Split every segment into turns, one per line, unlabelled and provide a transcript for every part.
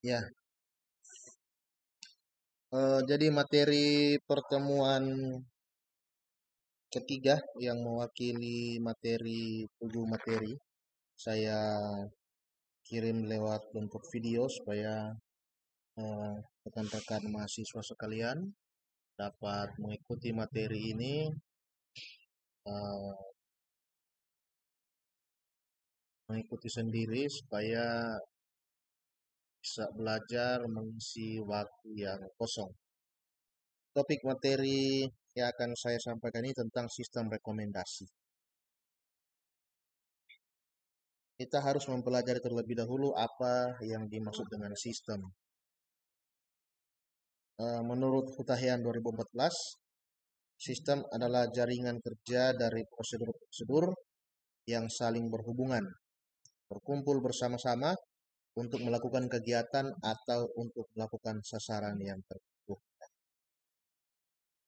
Ya, jadi materi pertemuan ketiga yang mewakili materi 7 materi saya kirim lewat bentuk video supaya rekan-rekan mahasiswa sekalian dapat mengikuti materi ini eh, mengikuti sendiri supaya bisa belajar mengisi waktu yang kosong. Topik materi yang akan saya sampaikan ini tentang sistem rekomendasi. Kita harus mempelajari terlebih dahulu apa yang dimaksud dengan sistem. Menurut Hutahian 2014, sistem adalah jaringan kerja dari prosedur-prosedur yang saling berhubungan, berkumpul bersama-sama untuk melakukan kegiatan atau untuk melakukan sasaran yang tertentu.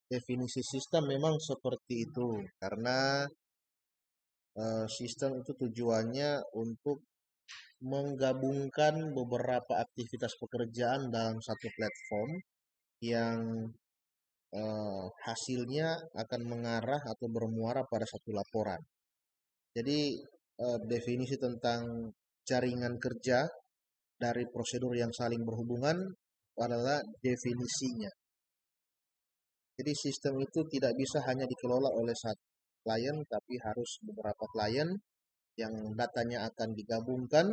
Definisi sistem memang seperti itu, karena sistem itu tujuannya untuk menggabungkan beberapa aktivitas pekerjaan dalam satu platform yang hasilnya akan mengarah atau bermuara pada satu laporan. Jadi definisi tentang jaringan kerja dari prosedur yang saling berhubungan adalah definisinya. Jadi sistem itu tidak bisa hanya dikelola oleh satu klien, tapi harus beberapa klien yang datanya akan digabungkan,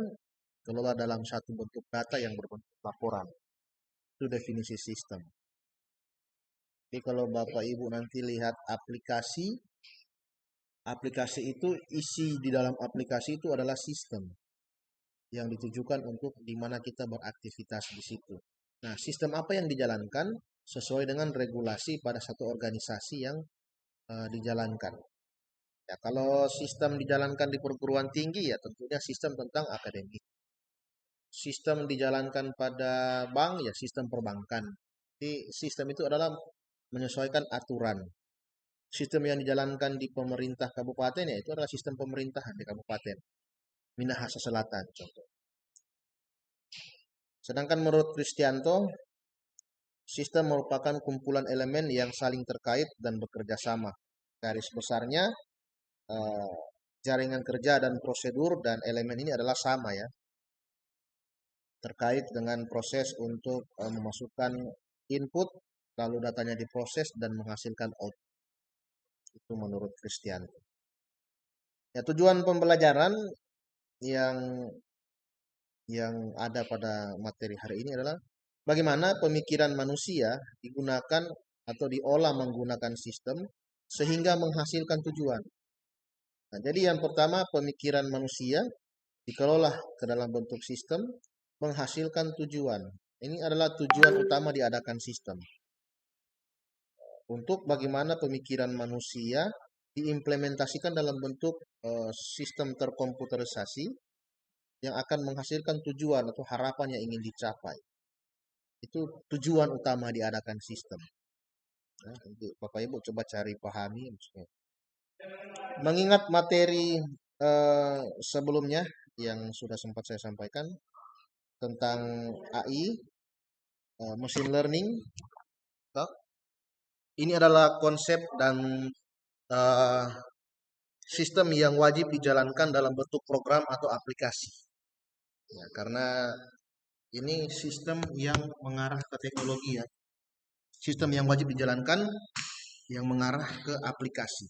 kelola dalam satu bentuk data yang berbentuk laporan. Itu definisi sistem. Jadi kalau Bapak Ibu nanti lihat aplikasi, aplikasi itu isi di dalam aplikasi itu adalah sistem yang ditujukan untuk di mana kita beraktivitas di situ. Nah, sistem apa yang dijalankan sesuai dengan regulasi pada satu organisasi yang dijalankan. Ya, kalau sistem dijalankan di perguruan tinggi ya tentunya sistem tentang akademik. Sistem dijalankan pada bank ya sistem perbankan. Jadi sistem itu adalah menyesuaikan aturan. Sistem yang dijalankan di pemerintah kabupaten ya itu adalah sistem pemerintahan di kabupaten Minahasa Selatan contoh. Sedangkan menurut Kristianto, sistem merupakan kumpulan elemen yang saling terkait dan bekerja sama. Garis besarnya eh, jaringan kerja dan prosedur dan elemen ini adalah sama ya, terkait dengan proses untuk memasukkan input, lalu datanya diproses dan menghasilkan output. Itu menurut Kristianto. Ya, tujuan pembelajaran yang ada pada materi hari ini adalah bagaimana pemikiran manusia digunakan atau diolah menggunakan sistem sehingga menghasilkan tujuan. Nah, jadi yang pertama pemikiran manusia dikelola ke dalam bentuk sistem menghasilkan tujuan. Ini adalah tujuan utama diadakan sistem. Untuk bagaimana pemikiran manusia diimplementasikan dalam bentuk sistem terkomputerisasi yang akan menghasilkan tujuan atau harapan yang ingin dicapai. Itu tujuan utama diadakan sistem. Nah, Bapak Ibu coba cari pahami. Mengingat materi sebelumnya yang sudah sempat saya sampaikan tentang AI, machine learning, ini adalah konsep dan uh, sistem yang wajib dijalankan dalam bentuk program atau aplikasi. Ya, karena ini sistem yang mengarah ke teknologi ya. Sistem yang wajib dijalankan yang mengarah ke aplikasi.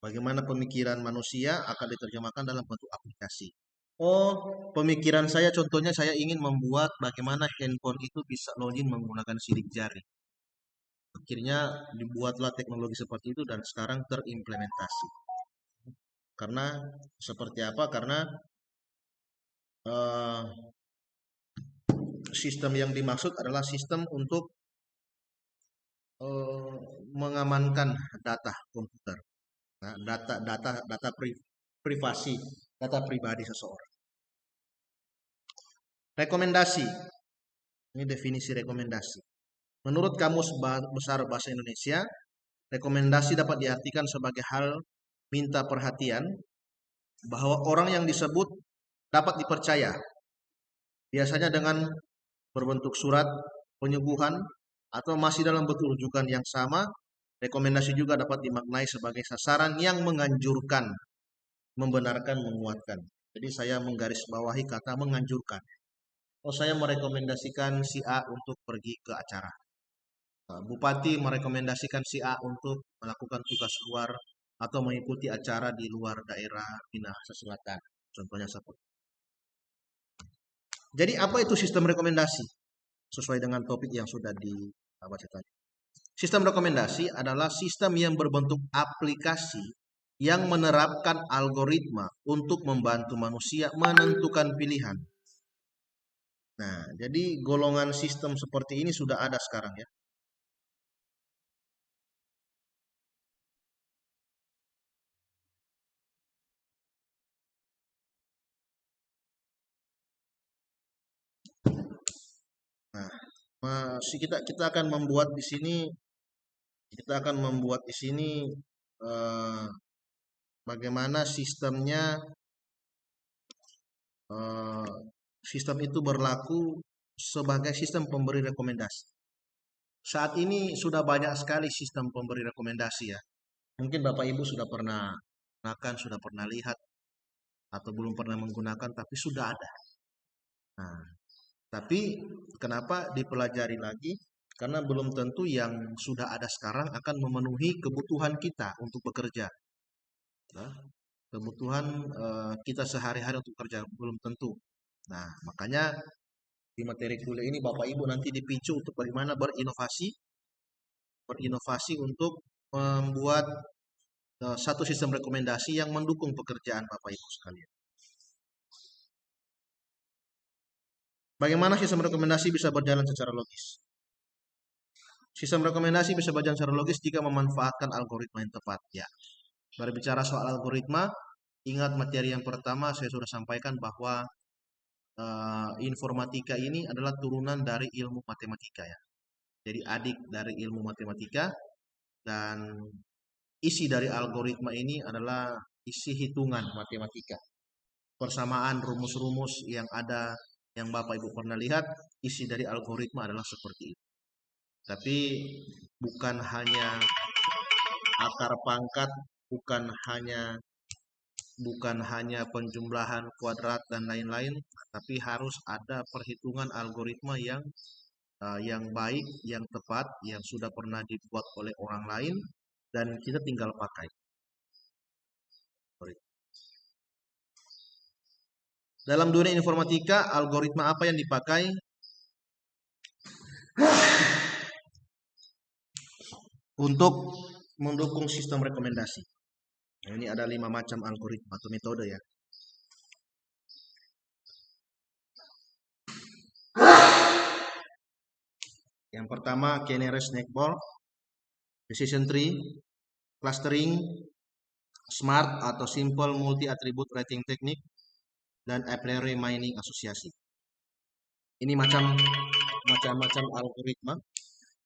Bagaimana pemikiran manusia akan diterjemahkan dalam bentuk aplikasi. Oh, pemikiran saya contohnya saya ingin membuat bagaimana handphone itu bisa login menggunakan sidik jari. Akhirnya dibuatlah teknologi seperti itu dan sekarang terimplementasi. Karena seperti apa? Karena uh, sistem yang dimaksud adalah sistem untuk mengamankan data komputer, nah, data privasi, data pribadi seseorang. Rekomendasi, ini definisi rekomendasi. Menurut Kamus Besar Bahasa Indonesia, rekomendasi dapat diartikan sebagai hal minta perhatian bahwa orang yang disebut dapat dipercaya biasanya dengan berbentuk surat penyembuhan atau masih dalam bentuk rujukan yang sama. Rekomendasi juga dapat dimaknai sebagai sasaran yang menganjurkan, membenarkan, menguatkan. Jadi saya menggarisbawahi kata menganjurkan. Oh, saya merekomendasikan si A untuk pergi ke acara. Bupati merekomendasikan si A untuk melakukan tugas luar atau mengikuti acara di luar daerah Minahasa Selatan. Contohnya seperti. Jadi apa itu sistem rekomendasi? Sesuai dengan topik yang sudah dibaca tadi. Sistem rekomendasi adalah sistem yang berbentuk aplikasi yang menerapkan algoritma untuk membantu manusia menentukan pilihan. Nah, jadi golongan sistem seperti ini sudah ada sekarang ya. Nah, kita akan membuat di sini eh, bagaimana sistemnya, eh, sistem itu berlaku sebagai sistem pemberi rekomendasi. Saat ini sudah banyak sekali sistem pemberi rekomendasi ya. Mungkin Bapak Ibu sudah pernah gunakan, sudah pernah lihat atau belum pernah menggunakan, tapi sudah ada. Nah, tapi kenapa dipelajari lagi? Karena belum tentu yang sudah ada sekarang akan memenuhi kebutuhan kita untuk bekerja. Nah, kebutuhan kita sehari-hari untuk kerja belum tentu. Nah, makanya di materi kuliah ini Bapak Ibu nanti dipicu untuk bagaimana berinovasi untuk membuat satu sistem rekomendasi yang mendukung pekerjaan Bapak Ibu sekalian. Bagaimana sistem rekomendasi bisa berjalan secara logis? Sistem rekomendasi bisa berjalan secara logis jika memanfaatkan algoritma yang tepat. Ya, berbicara soal algoritma, ingat materi yang pertama saya sudah sampaikan bahwa informatika ini adalah turunan dari ilmu matematika ya. Jadi adik dari ilmu matematika, dan isi dari algoritma ini adalah isi hitungan matematika. Persamaan rumus-rumus yang ada yang Bapak Ibu pernah lihat, isi dari algoritma adalah seperti itu. Tapi bukan hanya akar pangkat, bukan hanya penjumlahan kuadrat dan lain-lain, tapi harus ada perhitungan algoritma yang baik, yang tepat, yang sudah pernah dibuat oleh orang lain dan kita tinggal pakai. Dalam dunia informatika, algoritma apa yang dipakai untuk mendukung sistem rekomendasi? Nah, ini ada 5 macam algoritma atau metode ya. Yang pertama, Canary Snakeball, Decision Tree, Clustering, Smart atau Simple Multi Attribute Rating Technique, dan Apriori Mining Asosiasi. Ini macam-macam algoritma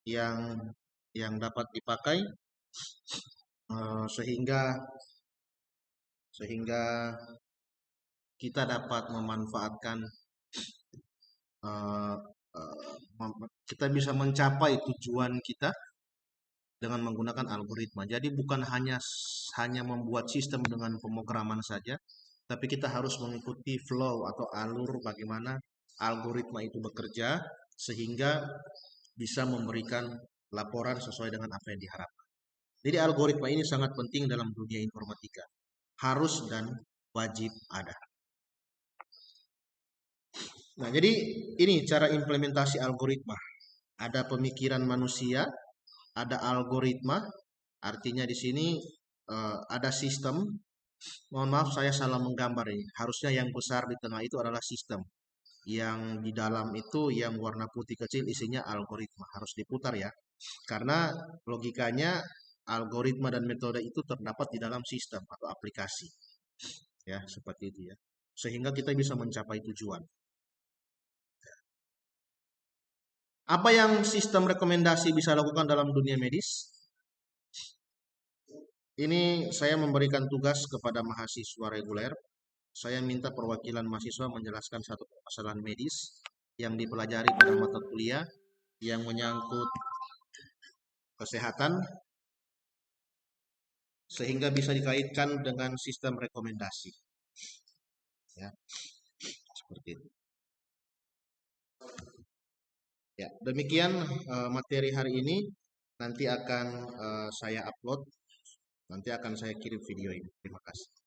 yang dapat dipakai sehingga kita dapat memanfaatkan, kita bisa mencapai tujuan kita dengan menggunakan algoritma. Jadi bukan hanya membuat sistem dengan pemrograman saja, tapi kita harus mengikuti flow atau alur bagaimana algoritma itu bekerja sehingga bisa memberikan laporan sesuai dengan apa yang diharapkan. Jadi algoritma ini sangat penting dalam dunia informatika. Harus dan wajib ada. Nah, jadi ini cara implementasi algoritma. Ada pemikiran manusia, ada algoritma, artinya di sini ada sistem. Mohon maaf saya salah menggambar ini. Harusnya yang besar di tengah itu adalah sistem. Yang di dalam itu yang warna putih kecil isinya algoritma. Harus diputar ya. Karena logikanya algoritma dan metode itu terdapat di dalam sistem atau aplikasi. Ya, seperti itu ya. Sehingga kita bisa mencapai tujuan. Apa yang sistem rekomendasi bisa lakukan dalam dunia medis? Ini saya memberikan tugas kepada mahasiswa reguler saya minta perwakilan mahasiswa menjelaskan satu permasalahan medis yang dipelajari pada mata kuliah yang menyangkut kesehatan sehingga bisa dikaitkan dengan sistem rekomendasi. Ya, seperti itu. Ya, demikian materi hari ini. Nanti akan saya upload, nanti akan saya kirim video ini. Terima kasih.